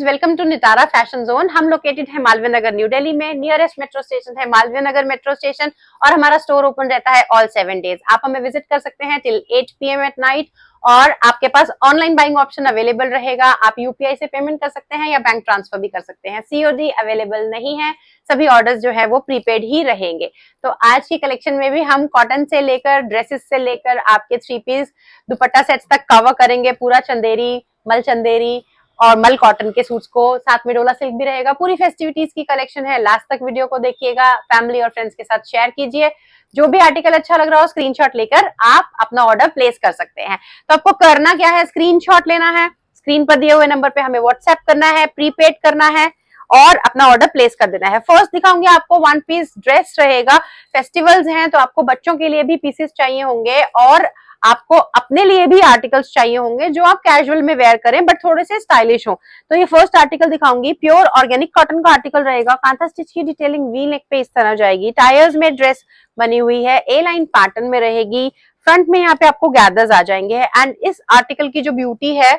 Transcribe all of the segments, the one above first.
Guys, welcome to Nitara fashion zone. हम located है मालवीय नगर new Delhi में। नियरेस्ट मेट्रो स्टेशन है मालवीय नगर मेट्रो स्टेशन और हमारा स्टोर ओपन रहता है ऑल 7 डेज। आप हमें विजिट कर सकते हैं टिल 8 PM एट नाइट और आपके पास ऑनलाइन बाइंग ऑप्शन अवेलेबल रहेगा। आप यूपीआई से पेमेंट कर सकते हैं या बैंक ट्रांसफर भी कर सकते हैं। सीओडी अवेलेबल नहीं है, सभी ऑर्डर्स जो है वो प्रीपेड ही रहेंगे। तो आज की कलेक्शन में भी हम कॉटन से लेकर ड्रेसेस से लेकर आपके 3 पीस दुपट्टा सेट्स तक कवर करेंगे। पूरा चंदेरी, मल चंदेरी और मल कॉटन के सूट्स को, साथ में डोला सिल्क भी रहेगा। पूरी फेस्टिविटीज की कलेक्शन है। लास्ट तक वीडियो को देखिएगा, फैमिली और फ्रेंड्स के साथ शेयर कीजिए। जो भी आर्टिकल अच्छा लग रहा हो स्क्रीनशॉट लेकर आप अपना ऑर्डर प्लेस कर सकते हैं। तो आपको करना क्या है, स्क्रीनशॉट लेना है, स्क्रीन पर दिए हुए नंबर पे हमें व्हाट्सएप करना है, प्रीपेड करना है और अपना ऑर्डर प्लेस कर देना है। फर्स्ट दिखाऊंगी आपको 1 पीस ड्रेस रहेगा। फेस्टिवल्स हैं तो आपको बच्चों के लिए भी पीसेस चाहिए होंगे और आपको अपने लिए भी आर्टिकल्स चाहिए होंगे जो आप कैजुअल में वेयर करें बट थोड़े से स्टाइलिश हो। तो ये फर्स्ट आर्टिकल दिखाऊंगी, प्योर ऑर्गेनिक कॉटन का आर्टिकल रहेगा। कांथा स्टिच की डिटेलिंग वी नेक पे इस तरह जाएगी। टायर्स में ड्रेस बनी हुई है, ए लाइन पैटर्न में रहेगी। फ्रंट में यहाँ पे आपको गैदर्स आ जाएंगे एंड इस आर्टिकल की जो ब्यूटी है,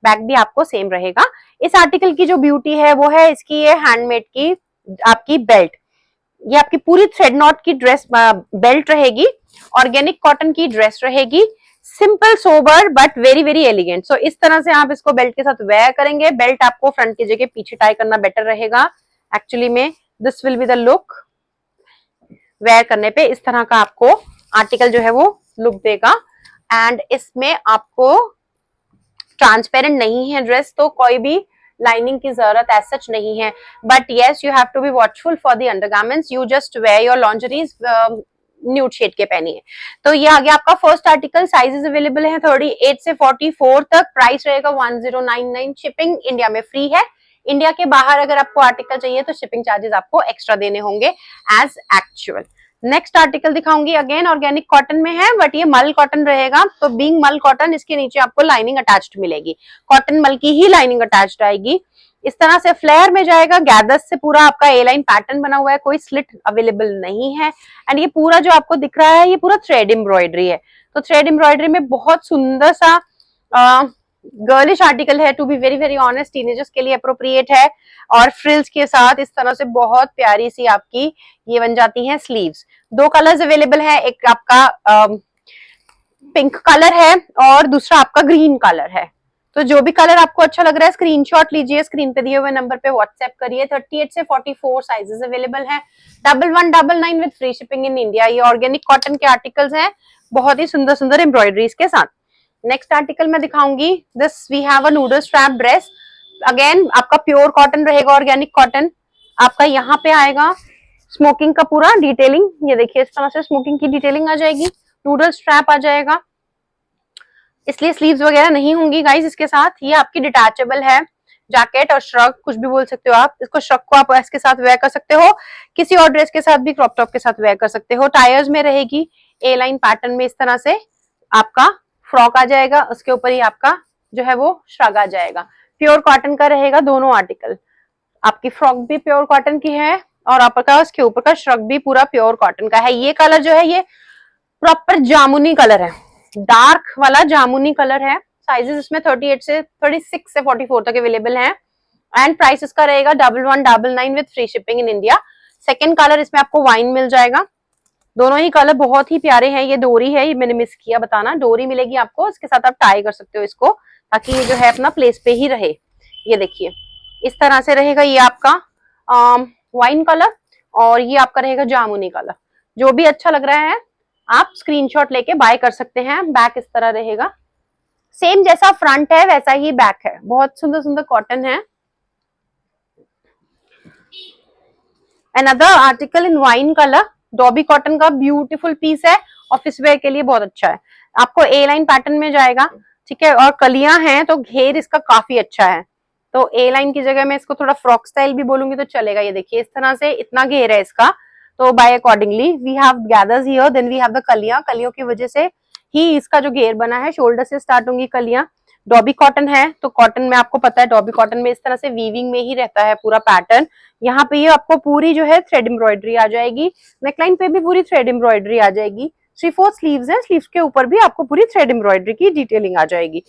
बैक भी आपको सेम रहेगा। इस आर्टिकल की जो ब्यूटी है वो है इसकी ये हैंडमेड की आपकी बेल्ट। ये आपकी पूरी थ्रेड नॉट की ड्रेस बेल्ट रहेगी। ऑर्गेनिक कॉटन की ड्रेस रहेगी। Simple sober but very very elegant. So इस तरह से आप इसको बेल्ट के साथ वेयर करेंगे। बेल्ट आपको फ्रंट की जगह पीछे टाई करना बेटर रहेगा। एक्चुअली में this will be the look. Wear करने पे इस तरह का आपको आर्टिकल जो है वो लुक देगा एंड इसमें आपको ट्रांसपेरेंट नहीं है ड्रेस, तो कोई भी लाइनिंग की जरूरत एज सच नहीं है। But yes, you have to be watchful for the undergarments. You just wear your lingeries nude shade के पहनिए। तो ये आ गया आपका फर्स्ट आर्टिकल। साइजेस अवेलेबल है 38 से 44 तक। प्राइस रहेगा 1099। शिपिंग इंडिया में फ्री है। इंडिया के बाहर अगर आपको आर्टिकल चाहिए तो शिपिंग चार्जेस आपको एक्स्ट्रा देने होंगे एज एक्चुअल। नेक्स्ट आर्टिकल दिखाऊंगी, अगेन ऑर्गेनिक कॉटन में है बट ये मल कॉटन रहेगा। तो बीइंग मल कॉटन, इसके नीचे आपको लाइनिंग अटैच्ड मिलेगी। कॉटन मल की ही लाइनिंग अटैच्ड आएगी। इस तरह से फ्लेयर में जाएगा। गैदर्स से पूरा आपका ए लाइन पैटर्न बना हुआ है, कोई स्लिट अवेलेबल नहीं है। एंड ये पूरा जो आपको दिख रहा है ये पूरा थ्रेड एम्ब्रॉयडरी है। तो थ्रेड एम्ब्रॉयडरी में बहुत सुंदर सा गर्लिश आर्टिकल है। To be very very honest, teenagers के लिए अप्रोप्रिएट है। और फ्रिल्स के साथ इस तरह से बहुत प्यारी सी आपकी ये बन जाती हैं स्लीव्स। 2 कलर्स अवेलेबल है, एक आपका पिंक कलर है और दूसरा आपका ग्रीन कलर है। तो जो भी कलर आपको अच्छा लग रहा है स्क्रीनशॉट लीजिए, स्क्रीन पे दिए हुए नंबर पे व्हाट्सएप करिए। 38 से 44 साइजेस अवेलेबल हैं। 1199 with free shipping in India. ये ऑर्गेनिक कॉटन के आर्टिकल्स हैं, बहुत ही सुंदर सुंदर एम्ब्रॉयडरीज के साथ। नेक्स्ट आर्टिकल मैं दिखाऊंगी, this we have a noodle strap dress. Again आपका प्योर कॉटन रहेगा, ऑर्गेनिक कॉटन। आपका यहाँ पे आएगा स्मोकिंग का पूरा डिटेलिंग। ये देखिए इस तरह से स्मोकिंग की डिटेलिंग आ जाएगी। नूडल स्ट्रैप आ जाएगा, इसलिए स्लीव्स वगैरह नहीं होंगी गाइस इसके साथ। ये आपकी डिटैचेबल है। जैकेट और श्रग कुछ भी बोल सकते हो आप इसको। श्रग को आप इसके साथ वेयर कर सकते हो, किसी और ड्रेस के साथ भी, क्रॉप टॉप के साथ वेयर कर सकते हो। टायर्स में रहेगी ए लाइन पैटर्न में। इस तरह से आपका फ्रॉक आ जाएगा, उसके ऊपर ही आपका जो है वो श्रग आ जाएगा। प्योर कॉटन का रहेगा दोनों आर्टिकल। आपकी फ्रॉक भी प्योर कॉटन की है और आपका उसके ऊपर का श्रग भी पूरा प्योर कॉटन का है। ये कलर जो है ये प्रॉपर जामुनी कलर है, डार्क वाला जामुनी कलर है। साइजेस इसमें 38 से 36 से 44 तक अवेलेबल हैं एंड प्राइस इसका रहेगा 1199 with free shipping in India. Second colour इसमें आपको वाइन मिल जाएगा। दोनों ही कलर बहुत ही प्यारे हैं। ये डोरी है, ये मैंने मिस किया बताना, डोरी मिलेगी आपको, इसके साथ आप टाई कर सकते हो इसको ताकि ये जो है अपना प्लेस पे ही रहे। ये देखिए इस तरह से रहेगा ये आपका वाइन कलर और ये आपका रहेगा जामुनी कलर। जो भी अच्छा लग रहा है आप स्क्रीनशॉट लेके बाय कर सकते हैं। बैक इस तरह रहेगा, सेम जैसा फ्रंट है वैसा ही बैक है। बहुत सुंदर सुंदर कॉटन है। Another article in wine colour, dobby cotton का ब्यूटीफुल पीस है। ऑफिस वेयर के लिए बहुत अच्छा है। आपको ए लाइन पैटर्न में जाएगा, ठीक है, और कलियां हैं तो घेर इसका काफी अच्छा है। तो ए लाइन की जगह मैं इसको थोड़ा फ्रॉक स्टाइल भी बोलूंगी तो चलेगा। ये देखिए इस तरह से इतना घेर है इसका। तो by accordingly we have gathers here, then we have the कलियां। कलियों की वजह से ही इसका जो घेर बना है, शोल्डर से स्टार्ट होंगी कलियां। डॉबी कॉटन है तो कॉटन में आपको पता है डॉबी कॉटन में इस तरह से वीविंग में ही रहता है पूरा पैटर्न। यहाँ पे ये आपको पूरी जो है थ्रेड एम्ब्रॉयडरी आ जाएगी। नेकलाइन पे भी पूरी थ्रेड एम्ब्रॉयडरी आ जाएगी। 3/4 स्लीव्स है, स्लीव्स के ऊपर भी आपको पूरी थ्रेड एम्ब्रॉयडरी की डिटेलिंग आ जाएगी।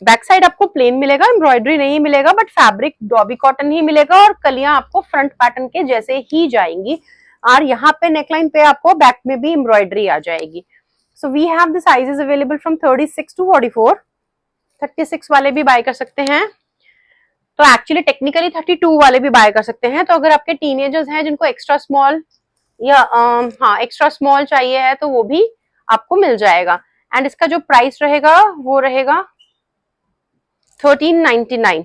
बैक साइड आपको प्लेन मिलेगा, एम्ब्रॉयडरी नहीं मिलेगा, बट फैब्रिक डॉबी कॉटन ही मिलेगा और कलियां आपको फ्रंट पैटर्न के जैसे ही जाएंगी। और यहाँ पे नेकलाइन पे आपको बैक में भी एम्ब्रॉयडरी आ जाएगी। So we have the sizes available from 36 to 44। 36 वाले भी बाय कर सकते हैं, तो एक्चुअली टेक्निकली 32 वाले भी बाय कर सकते हैं। तो अगर आपके टीनेजर्स हैं जिनको एक्स्ट्रा स्मॉल या हाँ एक्स्ट्रा स्मॉल चाहिए है तो वो भी आपको मिल जाएगा। एंड इसका जो प्राइस रहेगा वो रहेगा 1399।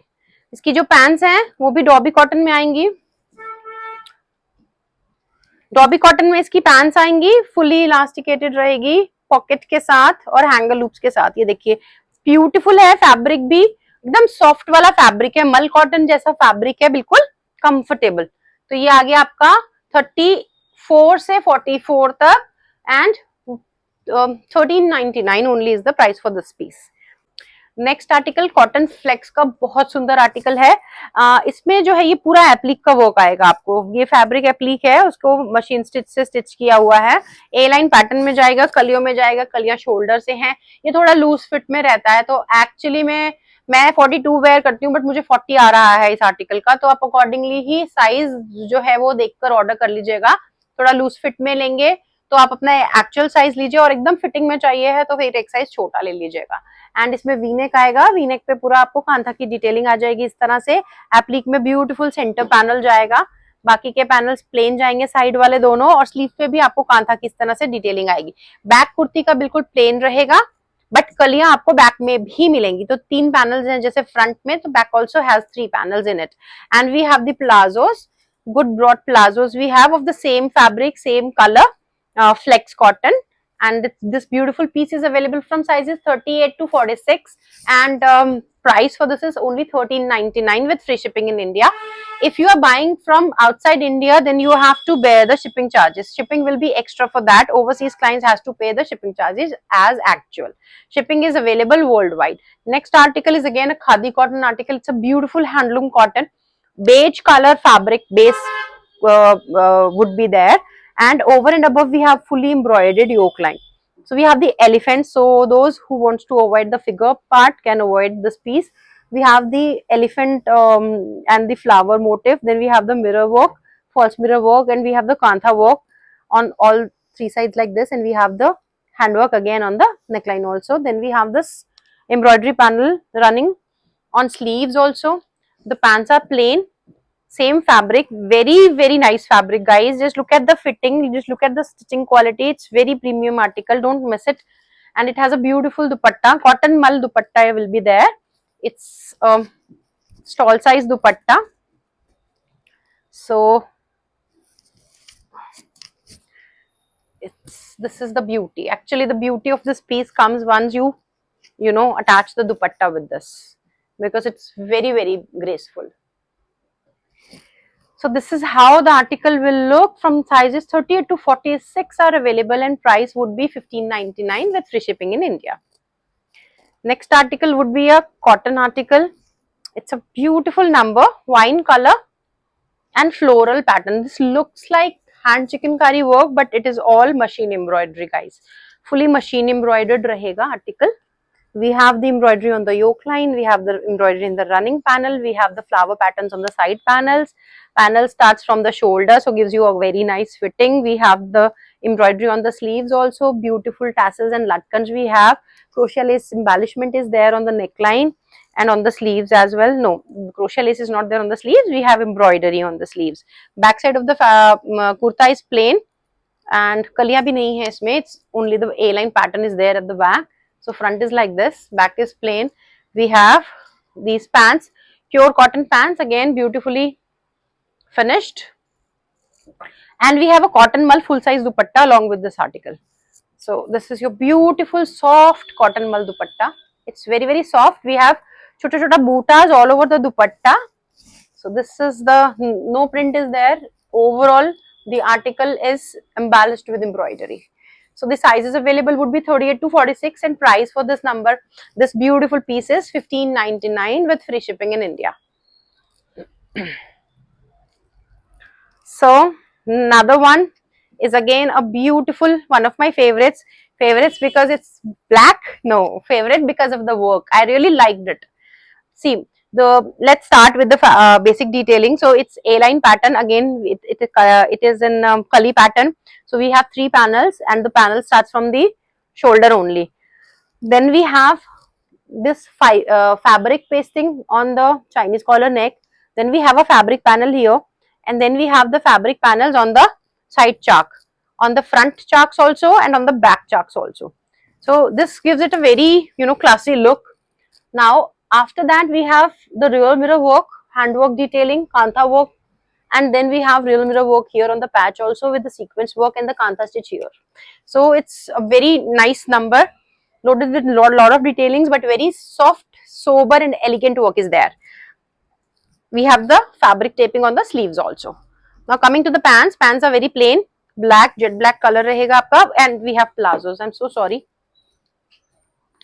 इसकी जो पैंट्स हैं वो भी डॉबी कॉटन में आएंगी। डॉबी कॉटन में इसकी पैंट्स आएंगी, फुली इलास्टिकेटेड रहेगी पॉकेट के साथ और हैंगर लूप्स के साथ। ये देखिए ब्यूटीफुल है, फैब्रिक भी एकदम सॉफ्ट वाला फैब्रिक है, मल कॉटन जैसा फैब्रिक है, बिल्कुल कंफर्टेबल। तो ये आ गया आपका 34 से 44 तक and 1399 only is the price for this piece. Next article cotton flex का बहुत सुंदर आर्टिकल है। इसमें जो है ये पूरा एप्लिक का वर्क आएगा आपको। ये फैब्रिक एप्लिक है, उसको मशीन स्टिच से स्टिच किया हुआ है। ए लाइन पैटर्न में जाएगा, कलियों में जाएगा, कलियां शोल्डर से हैं। ये थोड़ा लूज फिट में रहता है, तो एक्चुअली मैं 42 वेयर करती हूँ, बट मुझे 40 आ रहा है इस आर्टिकल का, तो आप अकॉर्डिंगली ही साइज जो है वो देखकर ऑर्डर कर लीजिएगा। थोड़ा लूज फिट में लेंगे तो आप अपना एक्चुअल साइज लीजिए, और एकदम फिटिंग में चाहिए है तो फिर एक साइज छोटा ले लीजिएगा। एंड इसमें वीनेक आएगा, वीनेक पे पूरा आपको कांथा की डिटेलिंग आ जाएगी इस तरह से। एप्लिक में ब्यूटीफुल सेंटर पैनल जाएगा, बाकी के पैनल्स प्लेन जाएंगे साइड वाले दोनों, और स्लीव पे भी आपको कांथा की इस तरह से डिटेलिंग आएगी। बैक कुर्ती का बिल्कुल प्लेन रहेगा, बट कलियां आपको बैक में भी मिलेंगी। तो 3 पैनल्स हैं जैसे फ्रंट में, तो back also has 3 panels in it. And we have the palazzos, good broad plazos we have of the same fabric, same color, flex cotton. And this beautiful piece is available from sizes 38 to 46, and price for this is only 1399 with free shipping in India. If you are buying from outside India, then you have to bear the shipping charges. Shipping will be extra for that. Overseas clients has to pay the shipping charges as actual. Shipping is available worldwide. Next article is again a khadi cotton article. It's a beautiful handloom cotton. Beige color fabric base would be there, and over and above we have fully embroidered yoke line. So we have the elephant, so those who wants to avoid the figure part can avoid this piece. We have the elephant and the flower motif, then we have the mirror work, false mirror work, and we have the kantha work on all 3 sides like this, and we have the handwork again on the neckline also. Then we have this embroidery panel running on sleeves also. The pants are plain, same fabric, very nice fabric guys. Just look at the fitting, just look at the stitching quality. It's very premium article, don't miss it. And it has a beautiful dupatta, cotton mal dupatta will be there. It's stall size dupatta. So this is the beauty. Actually the beauty of this piece comes once you know attach the dupatta with this, because it's very graceful. So this is how the article will look. From sizes 38 to 46 are available, and price would be 1599 with free shipping in India. Next article would be a cotton article. It's a beautiful number, wine color and floral pattern. This looks like hand chikankari work, but it is all machine embroidery guys. Fully machine embroidered rahega article. We have the embroidery on the yoke line, we have the embroidery in the running panel, we have the flower patterns on the side panels. Panel starts from the shoulder, so gives you a very nice fitting. We have the embroidery on the sleeves also, beautiful tassels and latkans we have. Crochet lace embellishment is there on the neckline and on the sleeves as well. No, crochet lace is not there on the sleeves, we have embroidery on the sleeves. Back side of the kurta is plain and kaliyan bhi nahi hai isme, it's only the A-line pattern is there at the back. So front is like this, back is plain. We have these pants, pure cotton pants, again beautifully finished. And we have a cotton mull full size dupatta along with this article. So this is your beautiful soft cotton mull dupatta. It's very soft. We have chota bootas all over the dupatta. So this is the, no print is there. Overall the article is embellished with embroidery. So the sizes available would be 38 to 46, and price for this number, this beautiful piece is 1599 with free shipping in India. So another one, is again a beautiful, one of my favorites. Favorites because it's black? No, favorite because of the work. I really liked it. See, let's start with the basic detailing. So it's A-line pattern again. It is in Kali pattern. So we have 3 panels, and the panel starts from the shoulder only. Then we have this fabric pasting on the Chinese collar neck. Then we have a fabric panel here, and then we have the fabric panels on the side chalk, on the front chalks also, and on the back chalks also. So this gives it a very, classy look. Now after that we have the real mirror work, handwork detailing, kantha work, and then we have real mirror work here on the patch also with the sequence work and the kantha stitch here. So it's a very nice number, loaded with lot of detailings, but very soft, sober and elegant work is there. We have the fabric taping on the sleeves also. Now coming to the pants, pants are very plain, black, jet black color rahega aapka, and we have plazos. I'm so sorry.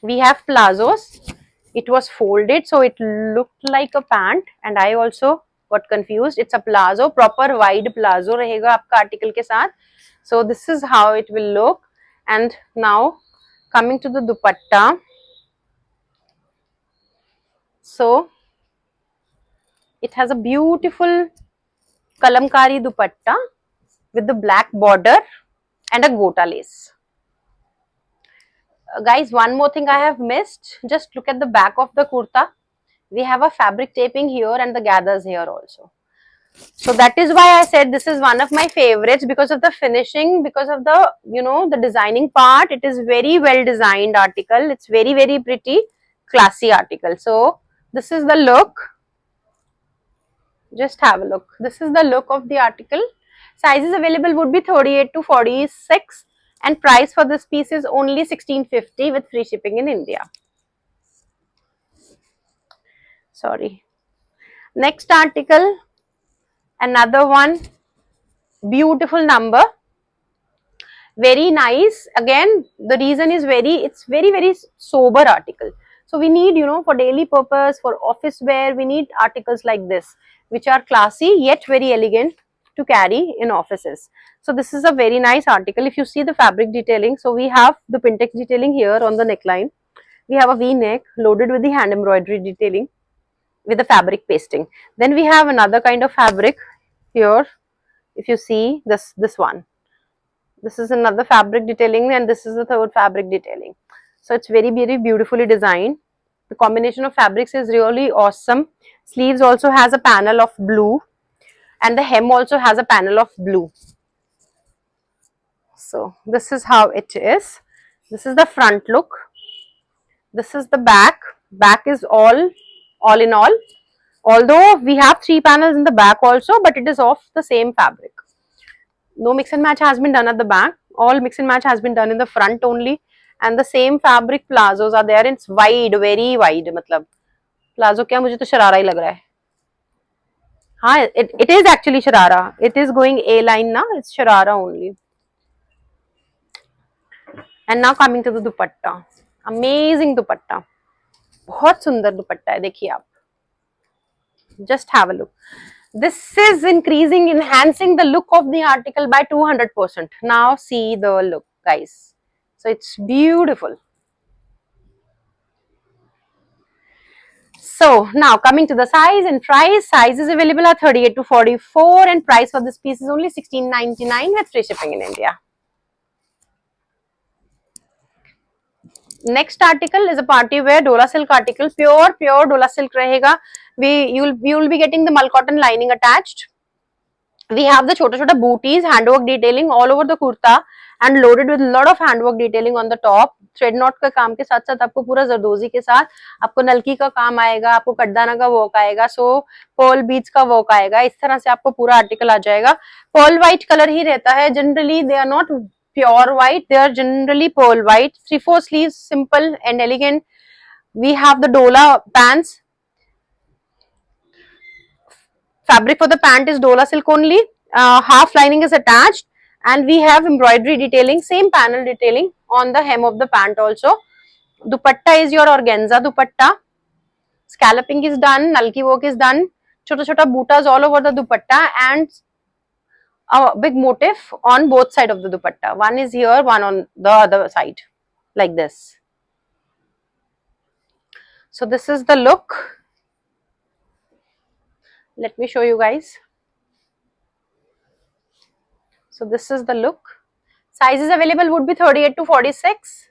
We have plazos. It was folded, so it looked like a pant, and I also got confused. It's a plazo, proper wide plazo rahega aapka article ke saath. So this is how it will look. And now coming to the dupatta. So it has a beautiful kalamkari dupatta with the black border and a gota lace. Guys, one more thing I have missed. Just look at the back of the kurta. We have a fabric taping here and the gathers here also. So that is why I said this is one of my favorites, because of the finishing, because of the, the designing part. It is very well designed article. It's very, very pretty, classy article. So this is the look. Just have a look. This is the look of the article. Sizes available would be 38 to 46, and price for this piece is only 1650 with free shipping in India. Sorry. Next article, another one, beautiful number, very nice. Again, the reason is it's very, very sober article. So we need, for daily purpose, for office wear, we need articles like this, which are classy yet very elegant to carry in offices. So this is a very nice article. If you see the fabric detailing, so we have the Pintex detailing here on the neckline. We have a V-neck loaded with the hand embroidery detailing with the fabric pasting. Then we have another kind of fabric here. If you see this one, this is another fabric detailing, and this is the third fabric detailing. So it's very, very beautifully designed. The combination of fabrics is really awesome. Sleeves also has a panel of blue, and the hem also has a panel of blue. So this is how it is. This is the front look. This is the back. Back is all in all. Although we have 3 panels in the back also, but it is of the same fabric. No mix and match has been done at the back. All mix and match has been done in the front only. And the same fabric plazos are there. It's wide, very wide. मतलब plazo क्या, मुझे तो शरारा ही लग रहा है. हाँ, it is actually sharara. It is going A line now. It's sharara only. And now coming to the dupatta. Amazing dupatta. बहुत सुंदर दुपट्टा है, देखिए आप. Just have a look. This is enhancing the look of the article by 200%. Now see the look, guys. So it's beautiful. So now coming to the size and price. Sizes available are 38 to 44, and price for this piece is only 1699 with free shipping in India. Next article is a party wear Dola silk article, pure Dola silk rahega. You will be getting the mull cotton lining attached. We have the chota booties, handwork detailing all over the kurta, and loaded with lot of handwork detailing on the top. Thread not का काम के साथ साथ आपको पूरा जरदोजी के साथ आपको नलकी का काम आएगा, आपको कड्डाना का वर्क आएगा, सो पर्ल बीड्स का वर्क आएगा. इस तरह से आपको पूरा आर्टिकल आ जाएगा. पर्ल व्हाइट कलर ही रहता है generally. They are not pure white, they are generally pearl white. 3/4 sleeves, simple and elegant. We have the Dola pants. Fabric for the pant is Dola silk only. Half lining is attached, and we have embroidery detailing, same panel detailing on the hem of the pant also. Dupatta is your organza dupatta. Scalloping is done, nalki work is done, chota butas all over the dupatta, and a big motif on both side of the dupatta. One is here, one on the other side, like this. So this is the look. Let me show you guys. So this is the look. Sizes available would be 38 to 46.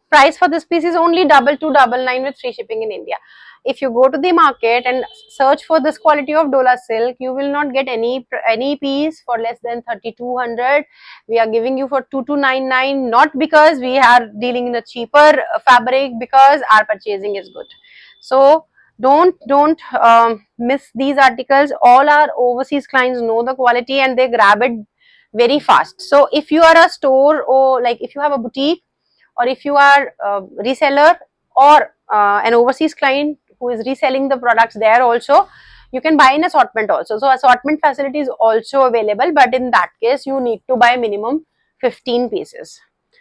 Price for this piece is only 2299 with free shipping in India. If you go to the market and search for this quality of Dola silk, you will not get any piece for less than 3200. We are giving you for 2299, not because we are dealing in a cheaper fabric, because our purchasing is good. So don't miss these articles. All our overseas clients know the quality and they grab it very fast. So if you are a store, or like if you have a boutique, or if you are a reseller, or an overseas client who is reselling the products there also, you can buy in assortment also. So assortment facility is also available, but in that case you need to buy minimum 15 pieces.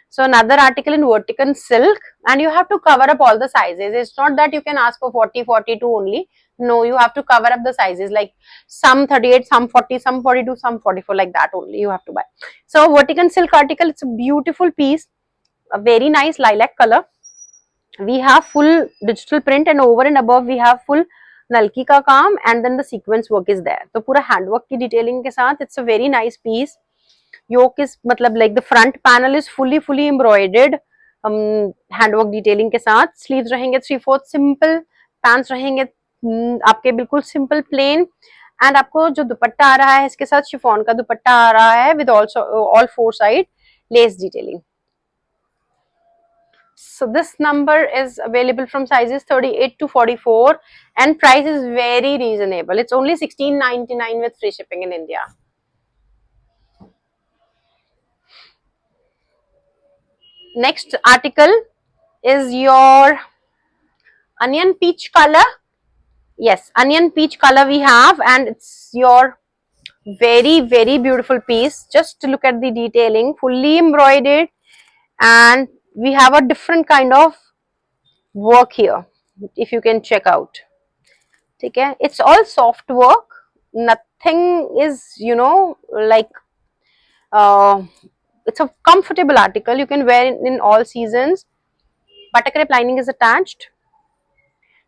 So another article in vertical silk, and you have to cover up all the sizes. It's not that you can ask for 40, 42 only. No, you have to cover up the sizes, like some 38, some 40, some 42, some 44, like that only you have to buy. So vertical silk article, it's a beautiful piece, a very nice lilac color. We have full digital print, and over and above we have full nalki ka kaam, and then the sequence work is there. So pura handwork ki detailing ke saath, it's a very nice piece. Yoke is matlab like the front panel is fully embroidered, handwork detailing ke saath. Sleeves rahenge 3/4 simple, pants rahenge आपके बिल्कुल simple plain, and आपको जो दुपट्टा आ रहा है इसके साथ chiffon का दुपट्टा आ रहा है with also all 4 side lace detailing. So this number is available from sizes 38 to 44, and price is very reasonable. It's only 1699 with free shipping in India. Next article is your onion peach color. Yes, onion peach color we have, and it's your very beautiful piece. Just look at the detailing, fully embroidered, and we have a different kind of work here, if you can check out. Okay, it's all soft work, nothing is, like, uh, it's a comfortable article, you can wear it in all seasons. Buttercrepe lining is attached,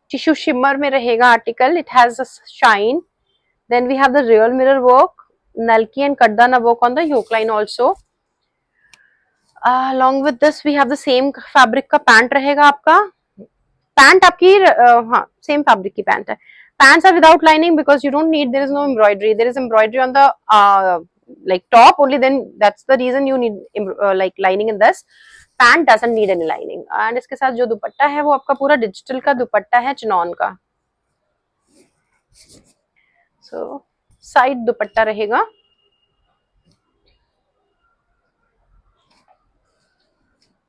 tissue shimmer mein rahega article, it has a shine. Then we have the real mirror work, nalki and kardana work on the yoke line also. Along with this we have the same fabric ka pant rahega aapka. Pant आपकी हाँ same fabric की pant है. Pants are without lining because you don't need, there is no embroidery. There is embroidery on the like top only, then that's the reason you need like lining in this. Pant doesn't need any lining. And इसके साथ जो दुपट्टा है वो आपका पूरा digital का दुपट्टा है chinon का. So साइड दुपट्टा रहेगा.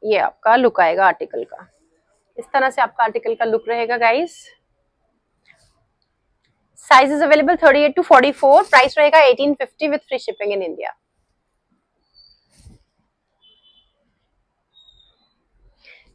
ये आपका लुक आएगा आर्टिकल का. इस तरह से आपका आर्टिकल का लुक रहेगा guys. Sizes available 38 to 44. Price रहेगा 1850 with free shipping in India.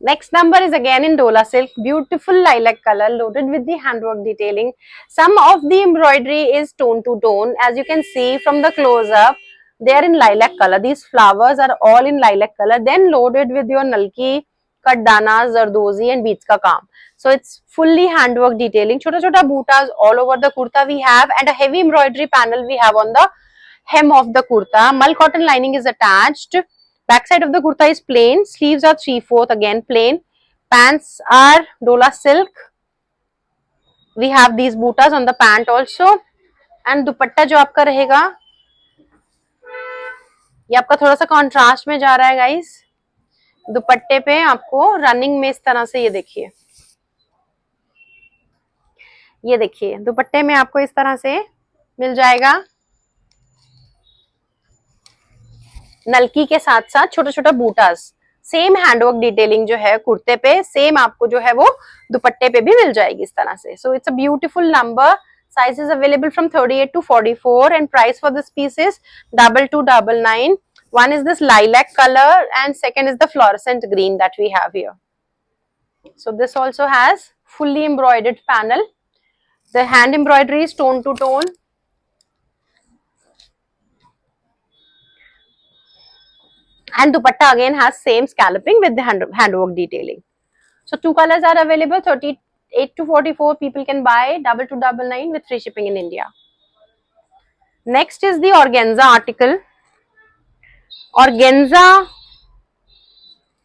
Next number is again in Dola silk, beautiful lilac color loaded with the handwork detailing. Some of the embroidery is tone to tone, as you can see from the close up. They are in lilac color. These flowers are all in lilac color, then loaded with your nalki, kaddana, zardozi and beads ka kaam. So it's fully handwork detailing. Chota chota bootas all over the kurta we have, and a heavy embroidery panel we have on the hem of the kurta. Mull cotton lining is attached. Back side of the kurta is plain. Sleeves are 3/4 again plain. Pants are Dola silk. We have these bootas on the pant also. And दुपट्टा जो आपका रहेगा ये आपका थोड़ा सा contrast में जा रहा है गाइस. दुपट्टे पे आपको रनिंग में इस तरह से ये देखिए दुपट्टे में आपको इस तरह से मिल जाएगा. नलकी के साथ साथ छोटा छोटा बूटास. सेम हैंडवर्क डिटेलिंग जो है कुर्ते पे, सेम आपको जो है वो दुपट्टे पे भी मिल जाएगी इस तरह से. So it's a beautiful number. Sizes available from 38 to 44, and price for this piece is 2299. One is this lilac color, and second is the fluorescent green that we have here. So this also has fully embroidered panel. The hand embroidery is tone to tone. And dupatta again has same scalloping with the handwork detailing. So 2 colors are available, 38 to 44 people can buy, 2299 with free shipping in India. Next is the organza article. Organza,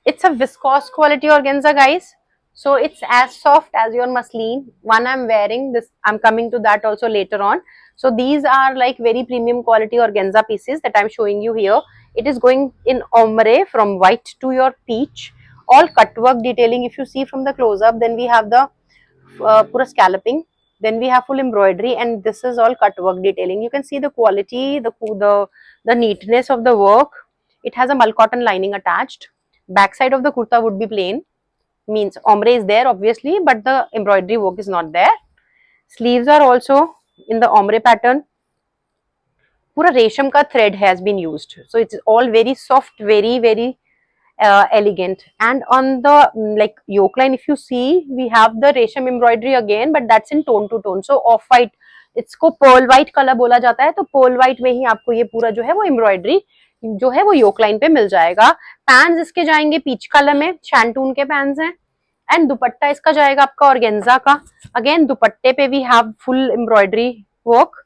it's a viscose quality organza, guys. So it's as soft as your muslin. One I'm wearing this, I'm coming to that also later on. So these are like very premium quality organza pieces that I'm showing you here. It is going in ombre from white to your peach. All cut work detailing. If you see from the close up, then we have the pura scalloping. Then we have full embroidery, and this is all cut work detailing. You can see the quality, the neatness of the work. It has a mull cotton lining attached. Backside of the kurta would be plain, means ombre is there obviously, but the embroidery work is not there. Sleeves are also in the ombre pattern. Pura resham ka thread has been used, so it's all very soft, very elegant. And on the like yoke line, if you see, we have the resham embroidery again, but that's in tone to tone, so off white. इसको pearl white color बोला जाता है, तो pearl white में ही आपको ये पूरा जो है वो embroidery जो है वो योक लाइन पे मिल जाएगा. पैंस इसके जाएंगे पीच कलर में, शैंटून के पैंस हैं. एंड दुपट्टा इसका जाएगा आपका ऑर्गेन्जा का. अगेन दुपट्टे पे we have full embroidery work.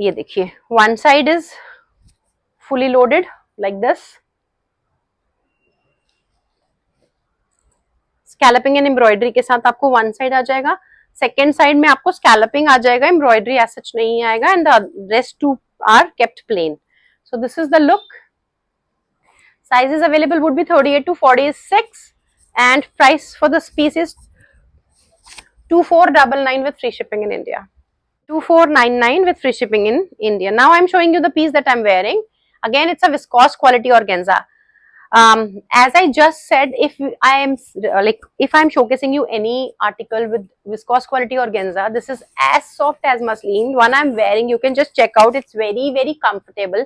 ये देखिए, one side is fully loaded like this. Scalloping and embroidery के साथ आपको वन साइड आ जाएगा. सेकेंड साइड में आपको स्कैलपिंग आ जाएगा, एम्ब्रॉयडरी एज सच नहीं आएगा, and the rest two are kept plain. So this is the look. Sizes available would be 38 to 46, and price for this piece is 2499 with free shipping in India. 2499 with free shipping in India. Now I'm showing you the piece that I'm wearing. Again, it's a viscose quality organza. As I just said, if I'm showcasing you any article with viscose quality organza, this is as soft as muslin. One I'm wearing, you can just check out. It's very comfortable,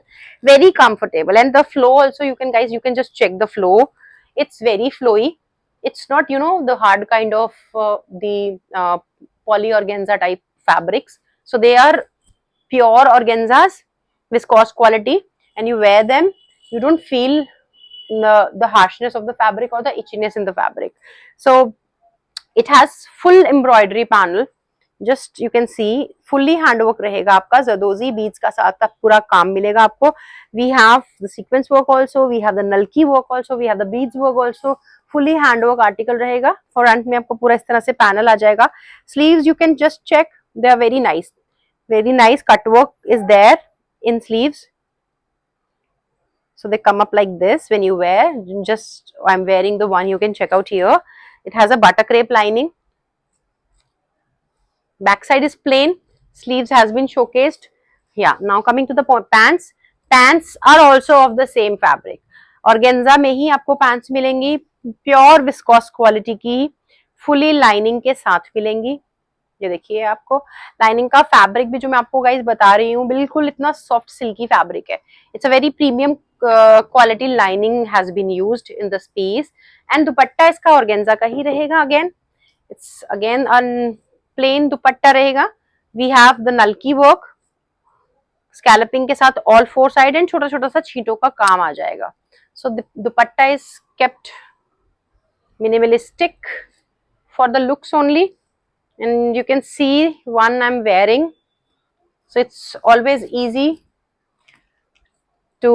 and the flow also, you can just check the flow. It's very flowy. It's not the hard kind of the poly organza type fabrics. So they are pure organzas, viscose quality, and you wear them, you don't feel the harshness of the fabric or the itchiness in the fabric. So it has full embroidery panel. Just you can see fully handwork रहेगा आपका. जरदोजी beads का साथ पूरा काम मिलेगा आपको. We have the sequence work also, we have the nalki work also, we have the beads work also. Fully handwork article रहेगा. Front में आपको पूरा इस तरह से पैनल आ जाएगा. Sleeves you can just check, they are very nice cut work is there in sleeves. So they come up like this when you wear. Just I'm wearing the one, you can check out here. It has a butter crepe lining. Backside is plain. Sleeves has been showcased. Yeah. Now coming to the pants. Pants are also of the same fabric. Organza में ही आपको pants मिलेंगी. Pure viscose quality की, fully lining के साथ मिलेंगी. ये देखिए, आपको लाइनिंग का फैब्रिक भी जो मैं आपको गाइस बता रही हूँ, बिल्कुल इतना सॉफ्ट सिल्की फैब्रिक है. It's a very premium quality lining has been used in this piece. And dupatta इसका ऑर्गेन्जा का ही रहेगा. Again it's again plain dupatta रहेगा. We have the nalki work scalloping के साथ ऑल फोर साइड, एंड छोटा छोटा सा छींटों का काम आ जाएगा. So dupatta is kept minimalistic for the looks only. And you can see one I'm wearing, so it's always easy to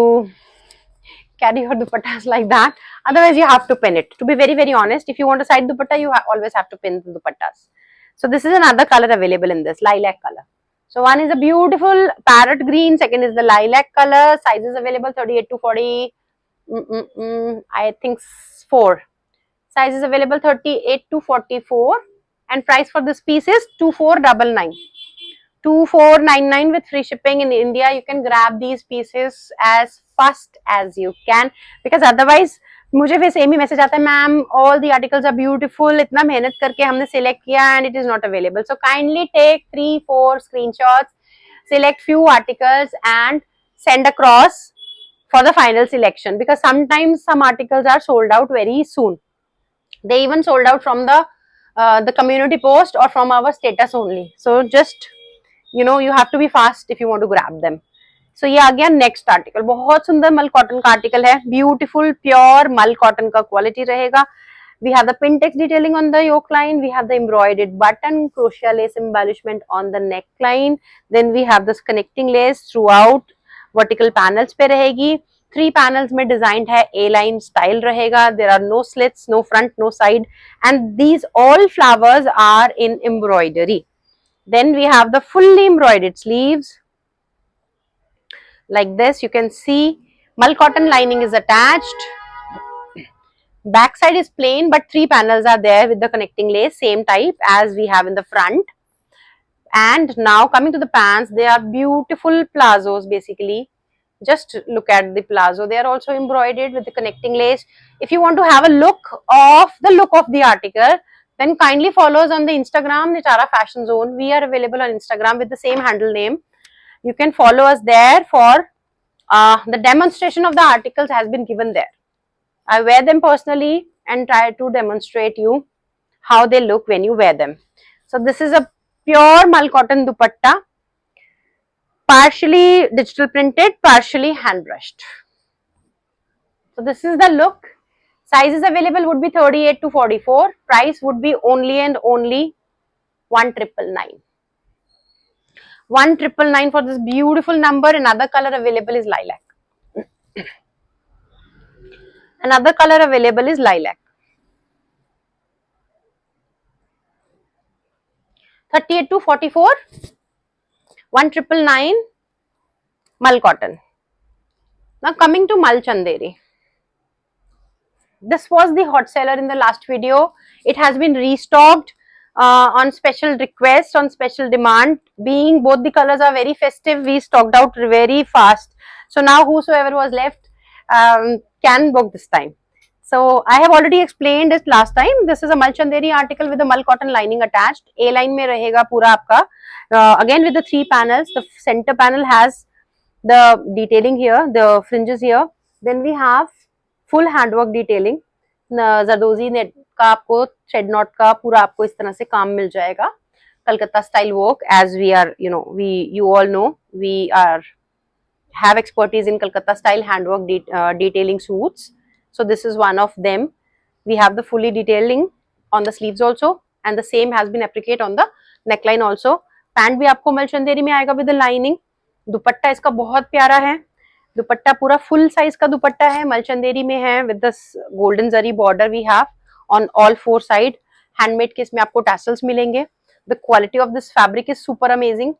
carry your dupattas like that. Otherwise you have to pin it. To be very honest, if you want a side dupatta, you always have to pin the dupattas. So this is another color available in this lilac color. So one is a beautiful parrot green, second is the lilac color. Sizes available 38 to 40, I think 4 sizes available, 38 to 44. And price for this piece is 2499. 2499 with free shipping in India. You can grab these pieces as fast as you can, because otherwise मुझे फिर same ही message आता है, ma'am all the articles are beautiful, इतना मेहनत करके हमने select किया and it is not available. So kindly take 3-4 screenshots, select few articles and send across for the final selection, because sometimes some articles are sold out very soon. They even sold out from the community post or from our status only. So just you have to be fast if you want to grab them. सो ये आ गया next article, बहुत सुंदर मल cotton का article है, beautiful pure मल cotton का quality रहेगा. We have the Pintex detailing on the yoke line. We have the embroidered button, crochet lace embellishment on the neckline. Then we have this connecting lace throughout. Vertical panels पे रहेगी. 3 panels में designed है A-line style रहेगा. There are no slits, no front, no side, and these all flowers are in embroidery. Then we have the fully embroidered sleeves. Like this, you can see mul cotton lining is attached. Back side is plain, but 3 panels are there with the connecting lace, same type as we have in the front. And now coming to the pants, they are beautiful plazos basically. Just look at the plazo. They are also embroidered with the connecting lace. If you want to have a look of the article, then kindly follow us on the Instagram, Nitara Fashion Zone. We are available on Instagram with the same handle name. You can follow us there for the demonstration of the articles has been given there. I wear them personally and try to demonstrate you how they look when you wear them. So this is a pure mul cotton dupatta, partially digital printed, partially hand brushed. So this is the look. Sizes available would be 38 to 44. Price would be only and only 1999. 1999 for this beautiful number. Another color available is lilac. Another color available is lilac. 38 to 44, 1999 mul cotton. Now coming to Mal Chanderi. This was the hot seller in the last video. It has been restocked on special request, on special demand. Being both the colors are very festive, we stocked out very fast. So now whosoever was left can book this time. So I have already explained this last time. This is a Mal Chanderi article with a mul cotton lining attached. A line में रहेगा पूरा आपका. Again with the 3 panels. The center panel has the detailing here, the fringes here. Then we have full handwork detailing. Zardozi net का आपको thread not का पूरा आपको इस तरह से काम मिल जाएगा. Calcutta style work, as we are, you all know, we have expertise in Kolkata style handwork detailing suits. So this is one of them. We have the fully detailing on the sleeves also, and the same has been applied on the neckline also. Pant भी आपको मल चंदेरी में आएगा with lining. दुपट्टा इसका बहुत प्यारा है. दुपट्टा पूरा फुल साइज का दुपट्टा है, मल चंदेरी में है with the golden zari border we have on all 4 side. Handmade के इसमें आपको टैसल्स मिलेंगे. The quality of this fabric is super amazing.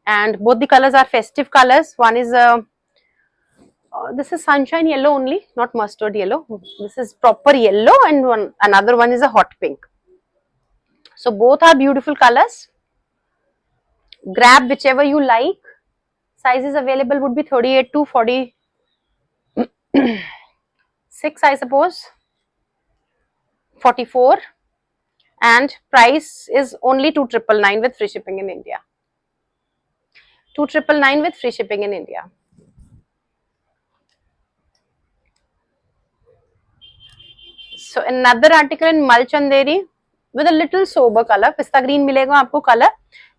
And both the colors are festive colors. One is this is sunshine yellow only, not mustard yellow. This is proper yellow, and another one is a hot pink. So both are beautiful colors. Grab whichever you like. Sizes available would be 38 to 46, I suppose, 44, and price is only 2999 with free shipping in India. 2999 with free shipping in India. So another article in Mal Chanderi with a little sober color. Pista green मिलेगा आपको color.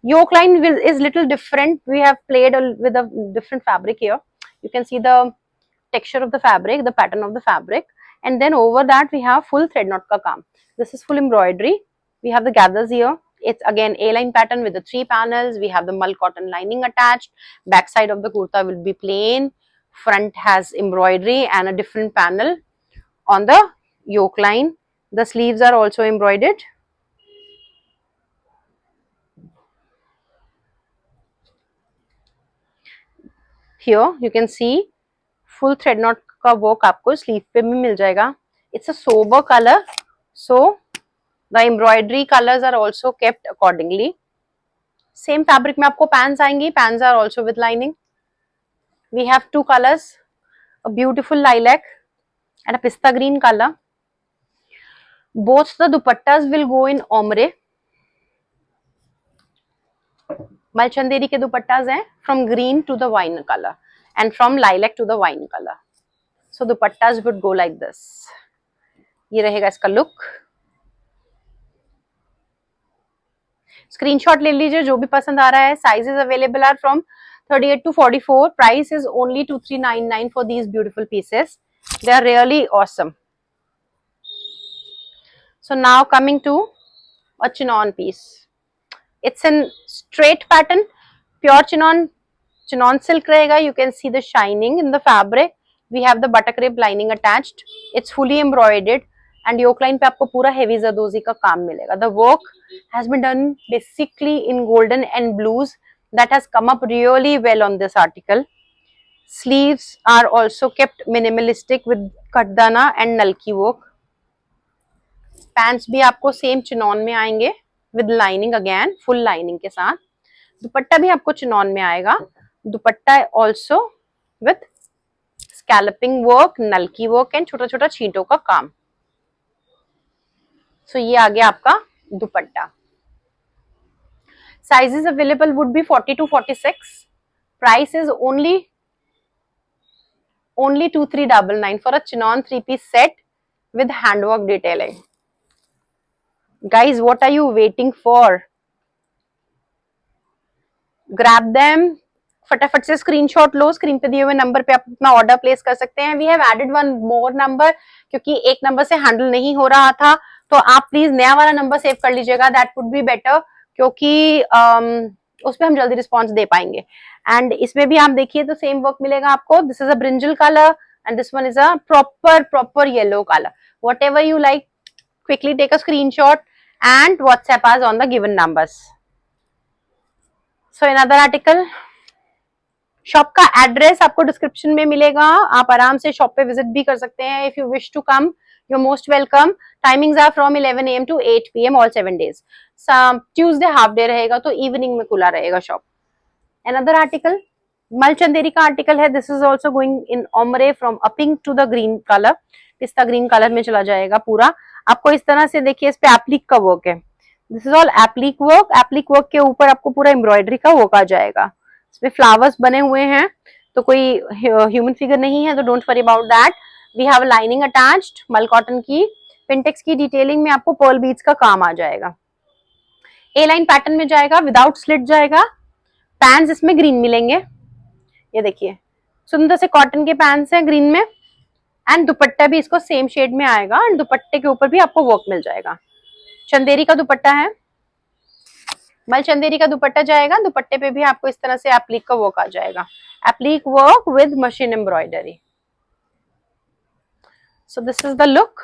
Yoke line is little different. We have played with a different fabric here. You can see the texture of the fabric, the pattern of the fabric, and then over that we have full thread knot ka kaam. This is full embroidery. We have the gathers here. It's again A-line pattern with the 3 panels. We have the mul cotton lining attached. Back side of the kurta will be plain. Front has embroidery and a different panel on the yoke line. The sleeves are also embroidered. Here you can see full thread knot का work आपको sleeve पे भी मिल जाएगा. It's a sober color, so the embroidery colors are also kept accordingly. Same fabric में आपको pants आएंगी. Pants are also with lining. We have 2 colors, a beautiful lilac and a pista green color. Both the dupattas will go in ombre. Mal Chanderi के दुपट्टास हैं from green to the wine color and from lilac to the wine color. So dupattas would go like this. ये रहेगा इसका look. Screenshot ले लीजिए जो भी पसंद आ रहा है. Sizes available are from 38 to 44. Price is only 2399 for these beautiful pieces. They are really awesome. So now coming to a chinon piece. It's in straight pattern, pure chinon silk rahega. You can see the shining in the fabric. We have the buttercrepe lining attached. It's fully embroidered and yoke line पे आपको पूरा heavy zardozi का काम मिलेगा. The work has been done basically in golden and blues that has come up really well on this article. Sleeves are also kept minimalistic with katdana and nalki work. Pants भी आपको same chinon में आएंगे with lining, again full lining के साथ. दुपट्टा भी आपको chinon में आएगा. Dupatta also with scalloping work, nalki work and छोटा छोटा छींटों का काम. सो ये आ गया आपका दुपट्टा. Sizes available would be 40 to 46. Price is only 2399 for a chinon 3-piece set with handwork detailing. Guys, what are you waiting for? Grab them. फटाफट से स्क्रीनशॉट लो. Screen पे दिए हुए नंबर पे आप अपना ऑर्डर प्लेस कर सकते हैं. We have added one more number क्योंकि एक नंबर से हैंडल नहीं हो रहा था, तो आप प्लीज नया वाला नंबर सेव कर लीजिएगा. दैट वुड बी बेटर क्योंकि उसमें हम जल्दी रिस्पॉन्स दे पाएंगे. एंड इसमें भी आप देखिए तो सेम वर्क मिलेगा आपको. This is a brinjal colour and this one is a proper yellow colour. Whatever you like, quickly take a screenshot and WhatsApp us on the given numbers. So another article. Shop का address आपको description में मिलेगा. आप आराम से shop पे visit भी कर सकते हैं. If you wish to come, you are most welcome. Timings are from 11 AM to 8 PM all 7 days. Tuesday half day रहेगा तो इवनिंग में खुला रहेगा शॉप. अनदर आर्टिकल मलचंदेरी का आर्टिकल है. This is also going in ombre from a pink to the green colour. पिस्ता green colour में चला जाएगा पूरा. आपको इस तरह से देखिए, इस पे एप्लिक का वर्क है. This is all applique work. Applique work के ऊपर आपको पूरा एम्ब्रॉयडरी का वर्क आ जाएगा. इसमें फ्लावर्स बने हुए हैं, तो कोई ह्यूमन फिगर नहीं है, तो don't worry about that. We have lining attached, mul cotton की. पिंटेक्स की डिटेलिंग में आपको पर्ल बीड्स का काम आ जाएगा. ए लाइन पैटर्न में जाएगा, विदाउट स्लिट जाएगा. पैंट्स इसमें ग्रीन मिलेंगे. ये देखिए सुंदर से कॉटन के पैंट्स हैं ग्रीन में. एंड दुपट्टा भी इसको सेम शेड में आएगा. एंड दुपट्टे के ऊपर भी आपको वर्क मिल जाएगा. चंदेरी का दुपट्टा है, मल चंदेरी का दुपट्टा जाएगा. दुपट्टे पे भी आपको इस तरह से एप्लिक का वर्क आ जाएगा. Applique work with machine embroidery. So this is the look.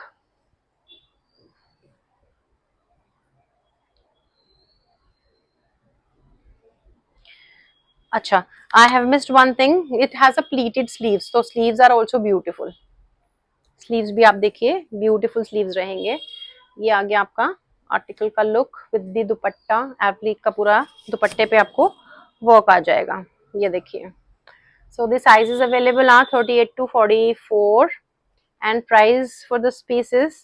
अच्छा, I have missed one thing. It has a pleated sleeves. तो sleeves are also beautiful. Sleeves भी आप देखिए, ब्यूटीफुल स्लीव्स रहेंगे. ये आ गया आपका आर्टिकल का look with the dupatta. Applique का पूरा दुपट्टे पे आपको वर्क आ जाएगा. ये देखिए. So the sizes available are 38 to 44 and price for this piece is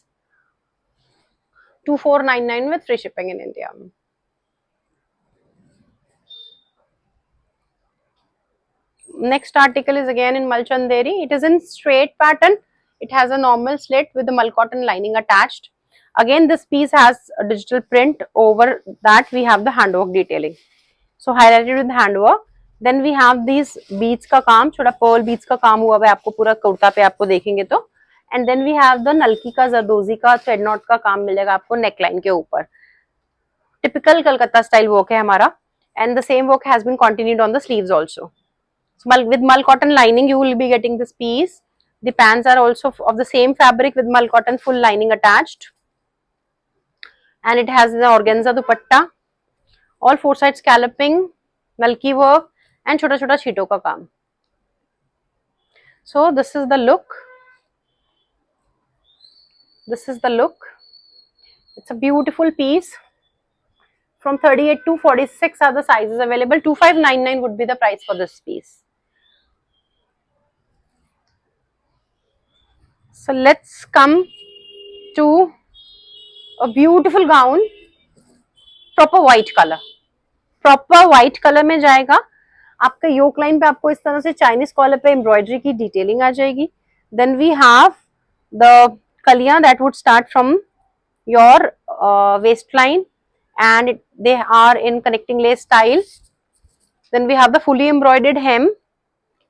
2499 with free shipping in India. Next article is again in Malchanderi. It is in straight pattern. It has a normal slit with the mull cotton lining attached. Again, this piece has a digital print. Over that, we have the handwork detailing. So highlighted with handwork. Then we have these beads का काम, छोटा pearl beads का काम हुआ है आपको पूरा कुर्ता पे आपको देखेंगे तो. And then we have the नलकी का जरदोजी का थ्रेड नॉट का काम मिलेगा आपको नेकलाइन के ऊपर. Typical कलकत्ता स्टाइल वर्क है हमारा. And the same work has been continued on the sleeves also. So with mull cotton lining, you will be getting this piece. The pants are also of the same fabric with mull cotton full lining attached. And it has the organza dupatta. All four side scalloping, nalki work and chota chota cheeto ka kaam. So this is the look. This is the look. It's a beautiful piece. From 38 to 46 are the sizes available. 2599 would be the price for this piece. So let's come to a beautiful gown, proper white color. Proper white color में जाएगा. आपका योक line पे आपको इस तरह से Chinese collar पे embroidery की डिटेलिंग आ जाएगी. Then we have the कलियां that would start from your waistline and they are in connecting lace style. Then we have the fully embroidered hem.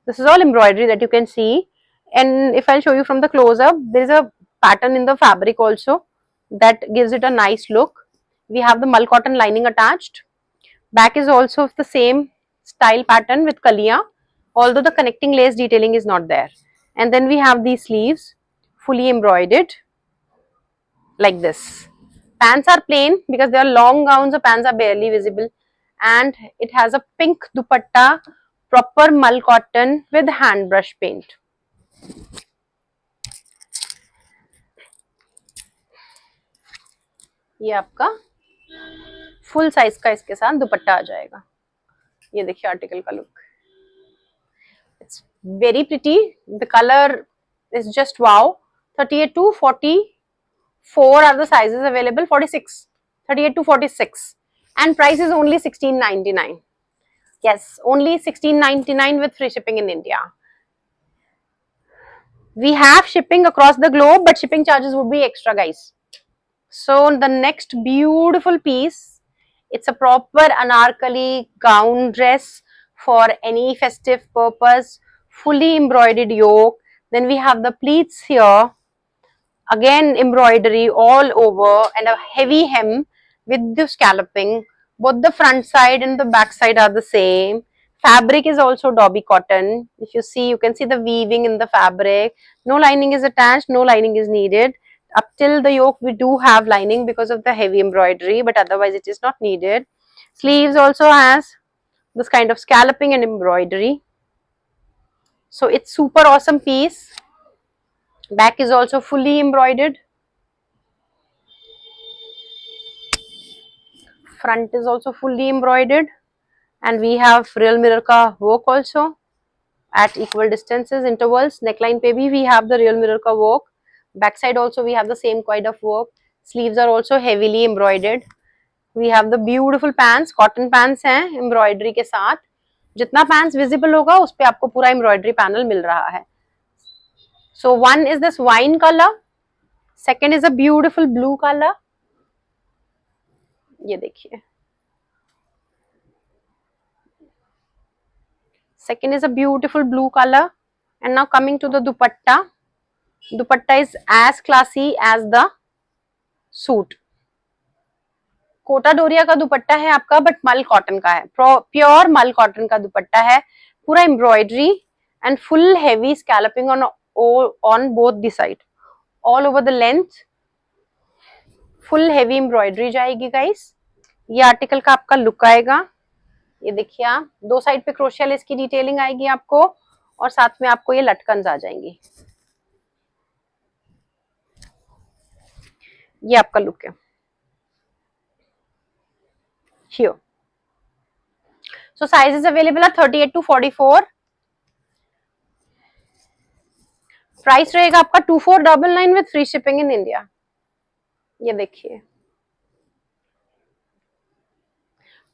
This is all embroidery that you can see. And if I'll show you from the close up, there is a pattern in the fabric also that gives it a nice look. We have the mull cotton lining attached. Back is also of the same style pattern with kaliya, although the connecting lace detailing is not there. And then we have these sleeves fully embroidered like this. Pants are plain because they are long gowns, the pants are barely visible, and it has a pink dupatta, proper mull cotton with hand brush paint. ये आपका full size का इसके साथ दुपट्टा आ जाएगा. ये देखिए article का look. It's very pretty. The color is just wow. 38 to 44 are the sizes available. 46, 38 to 46, and price is only 16.99. Yes, only 16.99 with free shipping in India. We have shipping across the globe, but shipping charges would be extra, guys. So the next beautiful piece, it's a proper anarkali gown dress for any festive purpose, fully embroidered yoke. Then we have the pleats here, again embroidery all over, and a heavy hem with the scalloping. Both the front side and the back side are the same. Fabric is also Dobby cotton. If you see, you can see the weaving in the fabric. No lining is attached, no lining is needed. Up till the yoke we do have lining because of the heavy embroidery, but otherwise it is not needed. Sleeves also has this kind of scalloping and embroidery. So it's super awesome piece. Back is also fully embroidered. Front is also fully embroidered, and we have real mirror ka work also at equal distances, intervals. Neckline pe bhi we have the real mirror ka work. Backside also we have the same kind of work. Sleeves are also heavily embroidered. We have the beautiful pants, cotton pants हैं embroidery के साथ. जितना pants visible होगा उस पे आपको पूरा embroidery panel मिल रहा है. So one is this wine color, second is a beautiful blue color. ये देखिए. Second is a beautiful blue color. And now coming to the dupatta. Dupatta is as classy as the suit. Kota Doria का दुपट्टा है आपका, but मल cotton का है, pure मल cotton का दुपट्टा है, पूरा embroidery and full heavy scalloping on both the side, all over the length, full heavy embroidery जाएगी गाइस. ये आर्टिकल का आपका लुक आएगा. ये देखिए आप, दो साइड पे क्रोशिया लेस की डिटेलिंग आएगी आपको, और साथ में आपको ये लटकन आ जाएंगी. ये आपका लुक है. Here. So sizes available are 38 to 44. Price रहेगा आपका 2499 with free shipping in India. ये देखिए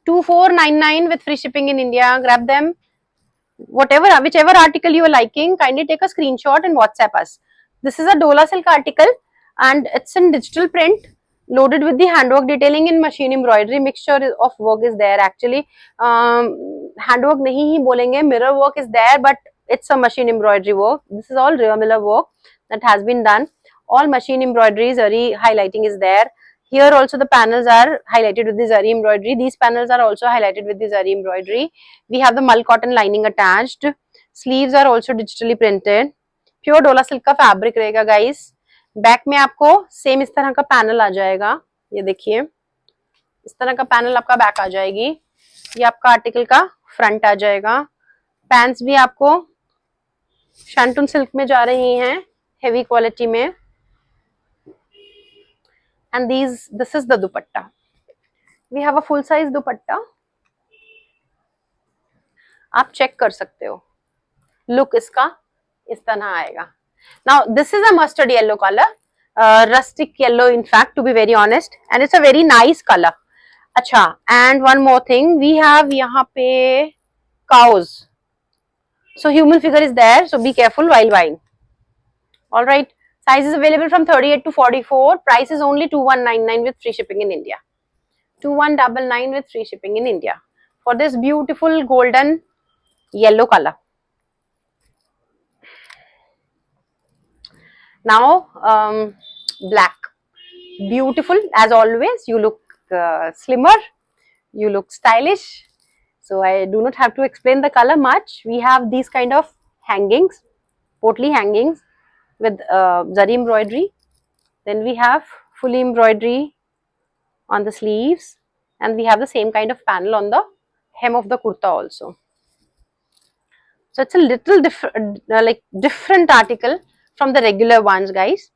2499 with free shipping in India. Grab them. Whichever article you are liking, kindly take a screenshot and WhatsApp us. This is a Dola silk article and it's in digital print, loaded with the handwork detailing in machine embroidery. Mixture of work is there actually. Handwork nahi hi bolenge, mirror work is there, but it's a machine embroidery work. This is all real mirror work that has been done. All machine embroidery, zari highlighting is there. Here also the panels are highlighted with the zari embroidery. These panels are also highlighted with the zari embroidery. We have the mull cotton lining attached. Sleeves are also digitally printed. Pure Dola silk का fabric रहेगा guys. Back में आपको same इस तरह का panel आ जाएगा. ये देखिए इस तरह का पैनल आपका बैक आ जाएगी. ये आपका आर्टिकल का फ्रंट आ जाएगा. पैंट्स भी आपको शैंटून सिल्क में जा रही हैं, हेवी क्वालिटी में. And this is the dupatta. We have a full size dupatta. आप चेक कर सकते हो. लुक इसका इस तरह आएगा. Now this is a mustard yellow color, rustic yellow in fact, to be very honest, and it's a very nice color. अच्छा, and one more thing, we have यहाँ पे cows. So human figure is there, so be careful while buying. All right. Sizes available from 38 to 44. Price is only 2199 with free shipping in India. 2199 with free shipping in India. for this beautiful golden yellow color. Now black, beautiful as always. You look slimmer, you look stylish. So I do not have to explain the color much. We have these kind of hangings, potli hangings with zari embroidery. Then we have fully embroidery on the sleeves, and we have the same kind of panel on the hem of the kurta also. So it's a little different, like different article from the regular ones, guys.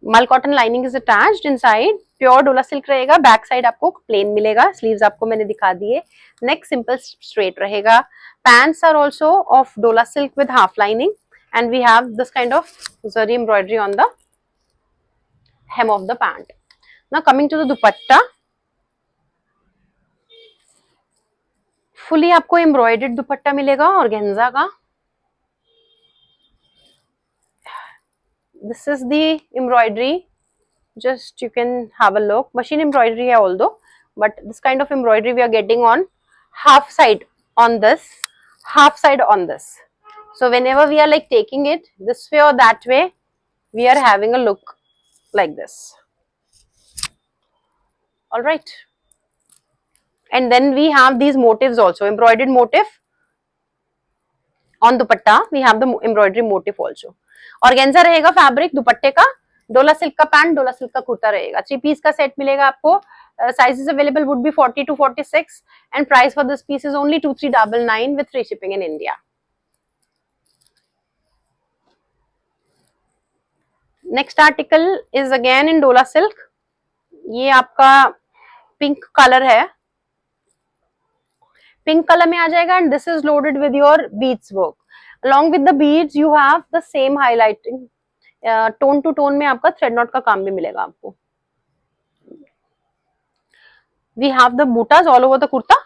Mul cotton lining is attached inside, pure dola silk रहेगा, back side आपको plain मिलेगा, sleeves आपको मैंने दिखा दिए, neck simple straight रहेगा, pants are also of dola silk with half lining and we have this kind of zari embroidery on the hem of the pant. Now coming to the dupatta, fully आपको embroidered dupatta मिलेगा organza का. This is the embroidery, just you can have a look. Machine embroidery hai although, but this kind of embroidery we are getting on half side on this, half side on this. So whenever we are like taking it this way or that way, we are having a look like this. All right. And then we have these motifs also, embroidered motif on dupatta. We have the embroidery motif also. Organza रहेगा fabric दुपट्टे का, डोला silk का pant, डोला silk का कुर्ता रहेगा. 3 piece का set मिलेगा आपको. Sizes available would be 40 to 46 and price for this piece is only 2399 with free shipping in India. Next article is again in dola silk. ये आपका पिंक कलर है, पिंक कलर में आ जाएगा and this is loaded with your beads work. Along with the beads, you have the same highlighting. Tone to tone में आपका thread knot का काम भी मिलेगा आपको. We have the buttas all over the kurta.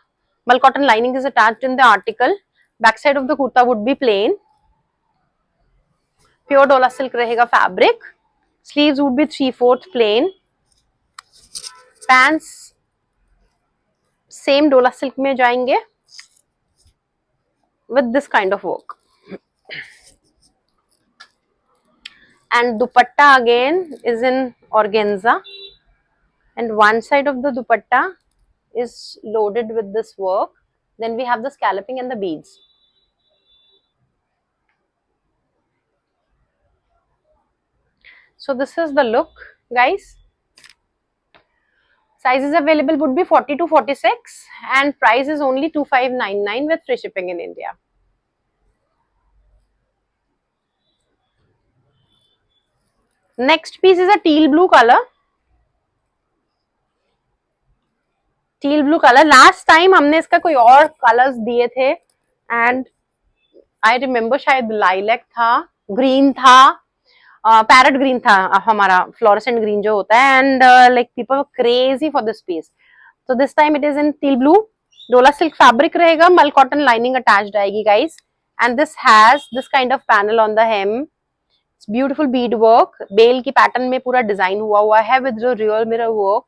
Mal cotton lining is attached in the article. Back side of the kurta would be plain. Pure dola silk रहेगा fabric. Sleeves would be 3/4 plain. Pants same dola silk में जाएंगे with this kind of work. And dupatta again is in organza and one side of the dupatta is loaded with this work. Then we have the scalloping and the beads. So this is the look, guys. Sizes available would be 40 to 46 and price is only 2599 with free shipping in India. Next piece is a teal blue color. Teal blue color. Last time हमने इसका कोई और colors दिए थे and I remember शायद lilac था, green था, parrot green था हमारा fluorescent green जो होता है and like people were crazy for this piece. So this time it is in teal blue. Dola silk fabric रहेगा, mal cotton lining attached आएगी guys and this has this kind of panel on the hem. It's beautiful bead work. बेल की pattern में पूरा design हुआ है with the real mirror work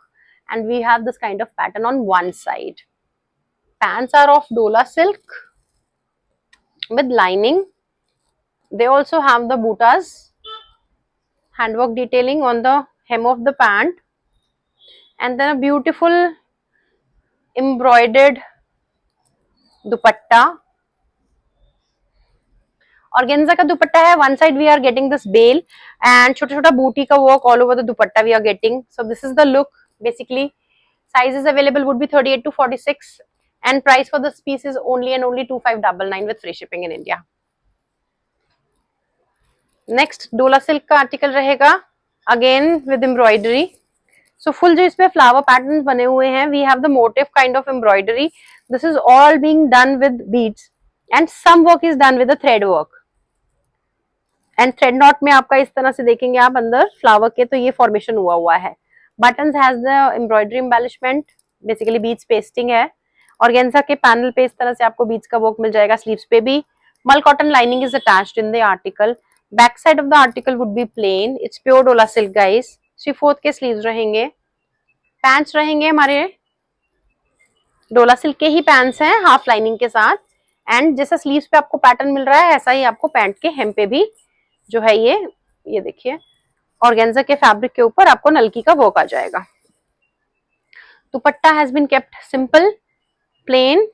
and we have this kind of pattern on one side. Pants are of dola silk with lining. They also have the buttas, handwork detailing on the hem of the pant and then a beautiful embroidered dupatta. Organza का दुपट्टा है, one side we are getting this बेल and छोटा छोटा बूटी का work all over the dupatta we are getting. So this is the look basically. Sizes available would be 38 to 46 and price for this piece is only and only 2599 with free shipping in India. Next dola silk का article रहेगा again with embroidery. So full जो इसमें flower pattern बने हुए हैं, we have the motif kind of embroidery. This is all being done with beads and some work is done with the thread work and thread knot में आपका इस तरह से देखेंगे आप अंदर फ्लावर के, तो ये फॉर्मेशन हुआ है. Buttons has the embroidery embellishment, basically beads pasting है. ऑर्गेन्जा के पैनल पे इस तरह से आपको बीड्स का वर्क मिल जाएगा. स्लीव्स पे भी mul cotton lining is attached in the article. Back side of the article would be plain. It's pure dola silk guys. 3/4 के स्लीव्स रहेंगे. पैंट्स रहेंगे हमारे डोला सिल्क के ही पैंट्स हैं हाफ लाइनिंग के साथ, एंड जैसा स्लीव्स पे आपको पैटर्न मिल रहा है ऐसा ही आपको पैंट के hem पे भी जो है ये देखिए ऑर्गेन्जा के फैब्रिक के ऊपर आपको नलकी का वर्क आ जाएगा। Dupatta has been kept simple plain,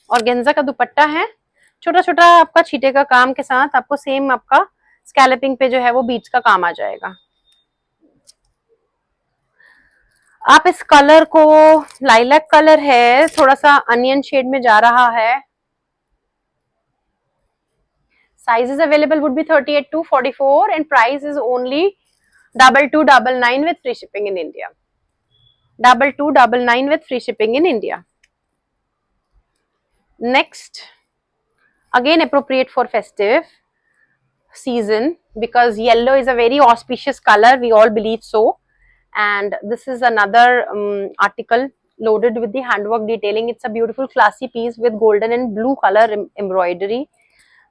organza का दुपट्टा है, छोटा छोटा आपका छीटे का काम के साथ आपको सेम आपका स्कैलपिंग पे जो है वो बीट्स का काम आ जाएगा। आप इस कलर को, लाइलैक कलर है, थोड़ा सा अनियन शेड में जा रहा है। Sizes available would be 38 to 44 and price is only 2299 with free shipping in India. 2299 with free shipping in India. Next, again appropriate for festive season because yellow is a very auspicious color, we all believe so. And this is another article loaded with the handwork detailing. It's a beautiful classy piece with golden and blue color embroidery.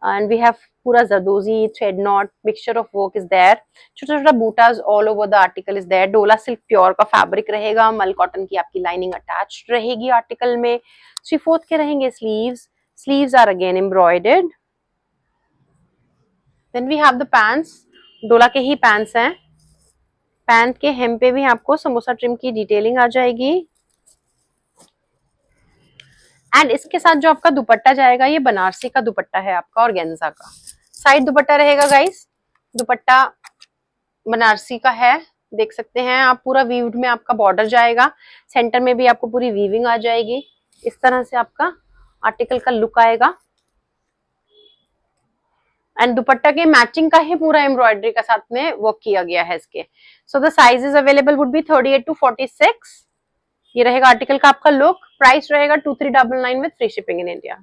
And we have pura zardozi, thread knot, mixture of work is there. छोटा छोटा बूटास all over the article is there. डोला silk pure का fabric रहेगा, मल cotton की आपकी lining attached रहेगी article में। 3/4 के रहेंगे sleeves, sleeves are again embroidered. Then we have the pants, dola के ही पैंट्स हैं, पैंट के hem पे भी आपको समोसा ट्रिम की डिटेलिंग आ जाएगी। एंड इसके साथ जो आपका दुपट्टा जाएगा ये बनारसी का दुपट्टा है आपका ऑर्गेन्जा का, साइड दुपट्टा रहेगा गाइस, दुपट्टा बनारसी का है, देख सकते हैं आप, पूरा वीव्ड में आपका बॉर्डर जाएगा, सेंटर में भी आपको पूरी वीविंग आ जाएगी, इस तरह से आपका आर्टिकल का लुक आएगा। एंड दुपट्टा के मैचिंग का ही पूरा एम्ब्रॉयडरी का साथ में वर्क किया गया है इसके। सो the sizes available would be 38 to 46। ये रहेगा आर्टिकल का आपका लुक, प्राइस रहेगा 2399 with free shipping in India.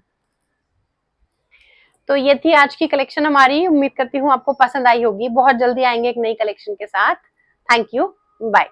तो ये थी आज की कलेक्शन हमारी, उम्मीद करती हूँ आपको पसंद आई होगी। बहुत जल्दी आएंगे एक नई कलेक्शन के साथ। Thank you, bye.